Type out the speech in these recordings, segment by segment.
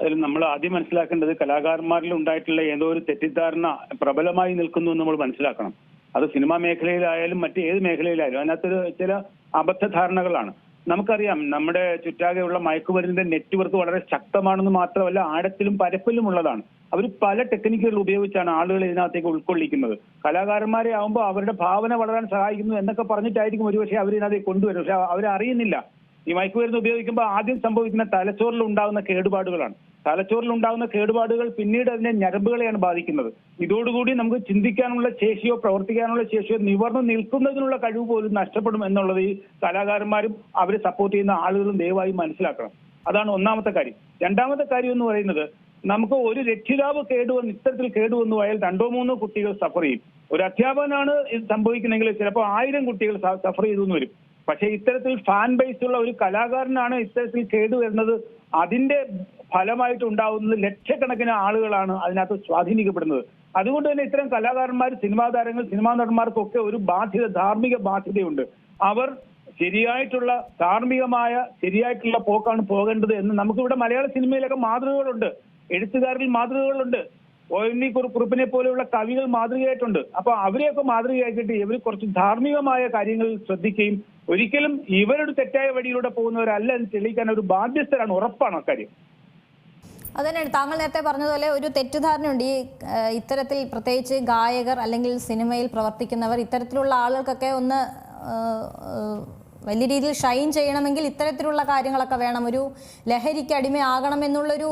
അതിൽ നമ്മൾ ആദ്യം മനസ്സിലാക്കേണ്ടത് കലാകാരന്മാരിൽ ഉണ്ടായിട്ടുള്ള ഏതോ ഒരു തെറ്റിദ്ധാരണ പ്രബലമായി നിൽക്കുന്നു എന്ന് നമ്മൾ മനസ്സിലാക്കണം. അത് സിനിമാ മേഖലയിലായാലും മറ്റ് ഏത് മേഖലയിലായാലും അതിനകത്തൊരു ചില അബദ്ധധാരണകളാണ്. നമുക്കറിയാം നമ്മുടെ ചുറ്റാകെയുള്ള മയക്കുമരുന്നിന്റെ നെറ്റ്വർക്ക് വളരെ ശക്തമാണെന്ന് മാത്രമല്ല ആഴത്തിലും പരപ്പിലും ഉള്ളതാണ്. അവർ പല ടെക്നിക്കുകൾ ഉപയോഗിച്ചാണ് ആളുകളെ ഇതിനകത്തേക്ക് ഉൾക്കൊള്ളിക്കുന്നത്. കലാകാരന്മാരെ ആകുമ്പോൾ അവരുടെ ഭാവന വളരാൻ സഹായിക്കുന്നു എന്നൊക്കെ പറഞ്ഞിട്ടായിരിക്കും ഒരുപക്ഷെ അവരിതിനകത്തേക്ക് കൊണ്ടുവരും. പക്ഷെ അവരറിയുന്നില്ല ഈ മയക്കുമരുന്ന് ഉപയോഗിക്കുമ്പോൾ ആദ്യം സംഭവിക്കുന്ന തലച്ചോറിൽ ഉണ്ടാകുന്ന കേടുപാടുകളാണ്. തലച്ചോറിൽ ഉണ്ടാകുന്ന കേടുപാടുകൾ പിന്നീട് അതിന്റെ ഞരമ്പുകളെയാണ് ബാധിക്കുന്നത്. ഇതോടുകൂടി നമുക്ക് ചിന്തിക്കാനുള്ള ശേഷിയോ പ്രവർത്തിക്കാനുള്ള ശേഷിയോ നിവർന്നു നിൽക്കുന്നതിനുള്ള കഴിവ് പോലും നഷ്ടപ്പെടും എന്നുള്ളത് ഈ കലാകാരന്മാരും അവരെ സപ്പോർട്ട് ചെയ്യുന്ന ആളുകളും ദയവായി മനസ്സിലാക്കണം. അതാണ് ഒന്നാമത്തെ കാര്യം. രണ്ടാമത്തെ കാര്യം എന്ന് പറയുന്നത്, നമുക്ക് ഒരു രക്ഷിതാവ് ഇത്തരത്തിൽ കേടുവന്നു പോയാൽ 2-3 കുട്ടികൾ സഫർ ചെയ്യും. ഒരു അധ്യാപകനാണ് ഇത് സംഭവിക്കുന്നെങ്കിൽ ചിലപ്പോൾ 1000 കുട്ടികൾ സഫർ ചെയ്തു എന്ന് വരും. പക്ഷേ ഇത്തരത്തിൽ ഫാൻ ബേസ് ഉള്ള ഒരു കലാകാരനാണ് ഇത്തരത്തിൽ കേടുവരുന്നത്, അതിന്റെ ഫലമായിട്ട് ഉണ്ടാവുന്നത് ലക്ഷക്കണക്കിന് ആളുകളാണ് അതിനകത്ത് സ്വാധീനിക്കപ്പെടുന്നത്. അതുകൊണ്ട് തന്നെ ഇത്തരം കലാകാരന്മാർ, സിനിമാ താരങ്ങൾ, സിനിമാ നടന്മാർക്കൊക്കെ ഒരു ധാർമ്മിക ബാധ്യതയുണ്ട്. അവർ ശരിയായിട്ടുള്ള ശരിയായിട്ടുള്ള പോക്കാണ് പോകേണ്ടത് എന്ന് നമുക്കിവിടെ മലയാള സിനിമയിലൊക്കെ മാതൃകകളുണ്ട്. എഴുത്തുകാരിൽ മാതൃകകളുണ്ട്. ONV കുറുപ്പിനെ പോലെയുള്ള കവികൾ മാതൃകയായിട്ടുണ്ട്. അപ്പൊ അവരെയൊക്കെ മാതൃകയാക്കിയിട്ട് ഇവർ കുറച്ച് ധാർമ്മികമായ കാര്യങ്ങൾ ശ്രദ്ധിക്കുകയും ഒരിക്കലും ഇവരുടെ തെറ്റായ വഴിയിലൂടെ പോകുന്നവരല്ല എന്ന് തെളിയിക്കാൻ ഒരു ബാധ്യസ്ഥരാണ്, ഉറപ്പാണ് അക്കാര്യം. അതുതന്നെയാണ് താങ്കൾ നേരത്തെ പറഞ്ഞതുപോലെ ഒരു തെറ്റിദ്ധാരണയുണ്ട്. ഈ ഇത്തരത്തിൽ പ്രത്യേകിച്ച് ഗായകർ അല്ലെങ്കിൽ സിനിമയിൽ പ്രവർത്തിക്കുന്നവർ ഇത്തരത്തിലുള്ള ആളുകൾക്കൊക്കെ ഒന്ന് വലിയ രീതിയിൽ ഷൈൻ ചെയ്യണമെങ്കിൽ ഇത്തരത്തിലുള്ള കാര്യങ്ങളൊക്കെ വേണം, ഒരു ലഹരിക്ക് അടിമയാകണമെന്നുള്ളൊരു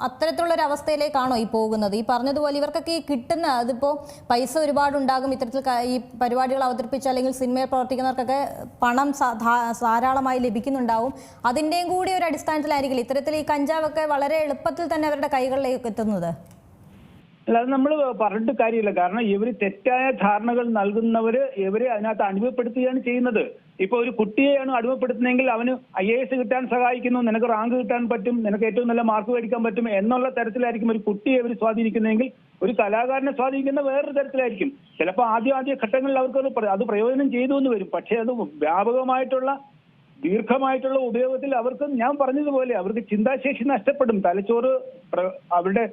അത്തരത്തിലുള്ളൊരു അവസ്ഥയിലേക്കാണോ ഈ പോകുന്നത്? ഈ പറഞ്ഞതുപോലെ ഇവർക്കൊക്കെ ഈ കിട്ടുന്ന അതിപ്പോൾ പൈസ ഒരുപാടുണ്ടാകും, ഇത്തരത്തിൽ ഈ പരിപാടികൾ അവതരിപ്പിച്ച് അല്ലെങ്കിൽ സിനിമയിൽ പ്രവർത്തിക്കുന്നവർക്കൊക്കെ പണം ധാരാളമായി ലഭിക്കുന്നുണ്ടാവും. അതിൻ്റെയും കൂടി ഒരു അടിസ്ഥാനത്തിലായിരിക്കില്ല ഇത്തരത്തിൽ ഈ കഞ്ചാവൊക്കെ വളരെ എളുപ്പത്തിൽ തന്നെ അവരുടെ കൈകളിലേക്ക് എത്തുന്നത്? അല്ല, അത് നമ്മൾ പറഞ്ഞിട്ട് കാര്യമില്ല. കാരണം ഇവർ തെറ്റായ ധാരണകൾ നൽകുന്നവര് ഇവരെ അതിനകത്ത് അടിമപ്പെടുത്തുകയാണ് ചെയ്യുന്നത്. ഇപ്പൊ ഒരു കുട്ടിയെയാണ് അടിമപ്പെടുത്തുന്നതെങ്കിൽ അവന് IAS കിട്ടാൻ സഹായിക്കുന്നു, നിനക്ക് റാങ്ക് കിട്ടാൻ പറ്റും, നിനക്ക് ഏറ്റവും നല്ല മാർക്ക് മേടിക്കാൻ പറ്റും എന്നുള്ള തരത്തിലായിരിക്കും ഒരു കുട്ടിയെ അവർ സ്വാധീനിക്കുന്നതെങ്കിൽ ഒരു കലാകാരനെ സ്വാധീനിക്കുന്ന വേറൊരു തരത്തിലായിരിക്കും. ചിലപ്പോൾ ആദ്യ ഘട്ടങ്ങളിൽ അവർക്ക് അത് പ്രയോജനം ചെയ്തു എന്ന് വരും. പക്ഷേ അത് വ്യാപകമായിട്ടുള്ള ദീർഘമായിട്ടുള്ള ഉപയോഗത്തിൽ അവർക്ക്, ഞാൻ പറഞ്ഞതുപോലെ, അവർക്ക് ചിന്താശേഷി നഷ്ടപ്പെടും. തലച്ചോറ് അവരുടെ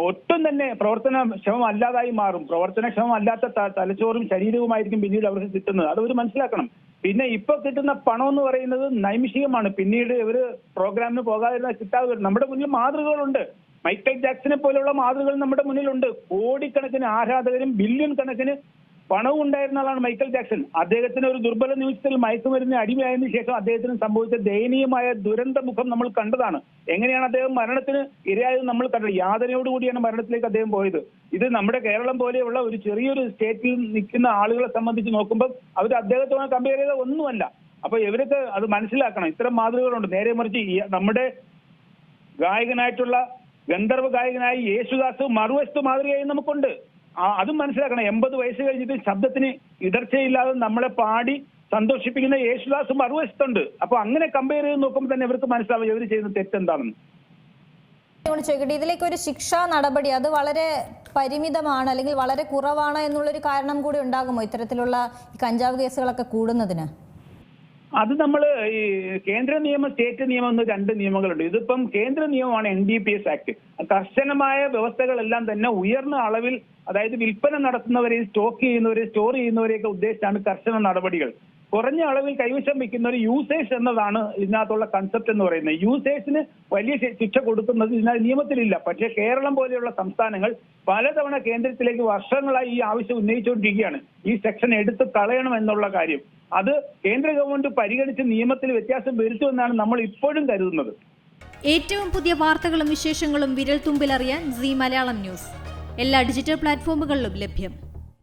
ഒട്ടും തന്നെ പ്രവർത്തനക്ഷമം അല്ലാതായി മാറും. പ്രവർത്തനക്ഷമം അല്ലാത്ത തലച്ചോറും ശരീരവുമായിരിക്കും പിന്നീട് അവർക്ക് കിട്ടുന്നത്. അതവർ മനസ്സിലാക്കണം. പിന്നെ ഇപ്പൊ കിട്ടുന്ന പണം എന്ന് പറയുന്നത് നൈമിഷികമാണ്. പിന്നീട് ഇവര് പ്രോഗ്രാമിന് പോകാതിരുന്ന കിട്ടാതെ നമ്മുടെ മുന്നിൽ മാതൃകകളുണ്ട്. മൈക്കൽ ജാക്സനെ പോലെയുള്ള മാതൃകകൾ നമ്മുടെ മുന്നിലുണ്ട്. കോടിക്കണക്കിന് ആരാധകരും ബില്യൺ കണക്കിന് പണവും ഉണ്ടായിരുന്ന ആളാണ് മൈക്കൽ ജാക്സൺ. അദ്ദേഹത്തിന് ഒരു ദുർബല നിമിഷത്തിൽ മയക്കുമരുന്നിന് അടിമയായതിനു ശേഷം അദ്ദേഹത്തിന് സംഭവിച്ച ദയനീയമായ ദുരന്ത മുഖം നമ്മൾ കണ്ടതാണ്. എങ്ങനെയാണ് അദ്ദേഹം മരണത്തിന് ഇരയായത് നമ്മൾ കണ്ടത്. യാതനയോടുകൂടിയാണ് മരണത്തിലേക്ക് അദ്ദേഹം പോയത്. ഇത് നമ്മുടെ കേരളം പോലെയുള്ള ഒരു ചെറിയൊരു സ്റ്റേറ്റിൽ നിൽക്കുന്ന ആളുകളെ സംബന്ധിച്ച് നോക്കുമ്പോൾ അവർ അദ്ദേഹത്തോട് കമ്പയർ ചെയ്ത ഒന്നുമല്ല. അപ്പൊ ഇവരൊക്കെ അത് മനസ്സിലാക്കണം. ഇത്തരം മാതൃകകളുണ്ട്. നേരെ മറിച്ച് നമ്മുടെ ഗായകനായിട്ടുള്ള ഗന്ധർവ ഗായകനായ യേശുദാസ് മറുവശത്ത് മാതൃകയായി നമുക്കുണ്ട്. അതും മനസ്സിലാക്കണം. 80 വയസ്സ് കഴിഞ്ഞിട്ട് ശബ്ദത്തിന് ഇടർച്ചയില്ലാതെ നമ്മളെ പാടി സന്തോഷിപ്പിക്കുന്ന യേശുദാസ് മറുവശത്തുണ്ട്. അപ്പൊ അങ്ങനെ കമ്പയർ ചെയ്ത് നോക്കുമ്പോൾ തന്നെ ഇവർക്ക് മനസ്സിലാവും ഇവർ ചെയ്യുന്ന തെറ്റെന്താണെന്ന്. ചോദിക്കട്ടെ, ഇതിലേക്ക് ഒരു ശിക്ഷാ നടപടി അത് വളരെ പരിമിതമാണ് അല്ലെങ്കിൽ വളരെ കുറവാണ് എന്നുള്ളൊരു കാരണം കൂടി ഉണ്ടാകുമോ ഇത്തരത്തിലുള്ള കഞ്ചാവ് കേസുകളൊക്കെ കൂടുന്നതിന്? അത് നമ്മൾ ഈ കേന്ദ്ര നിയമം, സ്റ്റേറ്റ് നിയമം എന്ന് 2 നിയമങ്ങളുണ്ട്. ഇതിപ്പം കേന്ദ്ര നിയമമാണ് NDPS ആക്ട്. കർശനമായ വ്യവസ്ഥകളെല്ലാം തന്നെ ഉയർന്ന അളവിൽ, അതായത് വിൽപ്പന നടത്തുന്നവരെയും സ്റ്റോക്ക് ചെയ്യുന്നവരെയും സ്റ്റോർ ചെയ്യുന്നവരെയൊക്കെ ഉദ്ദേശിച്ചാണ് കർശന നടപടികൾ. കുറഞ്ഞ അളവിൽ കൈവശം വയ്ക്കുന്ന ഒരു യൂസേഴ്സ് എന്നതാണ് ഇതിനകത്തുള്ള കൺസെപ്റ്റ് എന്ന് പറയുന്നത്. യൂസേഴ്സിന് വലിയ ശിക്ഷ കൊടുക്കുന്നത് ഇതിനകത്ത് നിയമത്തിലില്ല. പക്ഷേ കേരളം പോലെയുള്ള സംസ്ഥാനങ്ങൾ പലതവണ കേന്ദ്രത്തിലേക്ക് വർഷങ്ങളായി ഈ ആവശ്യം ഉന്നയിച്ചുകൊണ്ടിരിക്കുകയാണ്. ഈ സെക്ഷൻ എടുത്ത് കളയണം എന്നുള്ള കാര്യം. അത് കേന്ദ്ര ഗവൺമെന്റ് പരിഗണിച്ച് നിയമത്തിൽ വ്യത്യാസം വരുത്തുമെന്നാണ് നമ്മൾ ഇപ്പോഴും കരുതുന്നത്. ഏറ്റവും പുതിയ വാർത്തകളും വിശേഷങ്ങളും വിരൽ തുമ്പിലറിയാൻ Zee മലയാളം ന്യൂസ് എല്ലാ ഡിജിറ്റൽ പ്ലാറ്റ്ഫോമുകളിലും ലഭ്യം.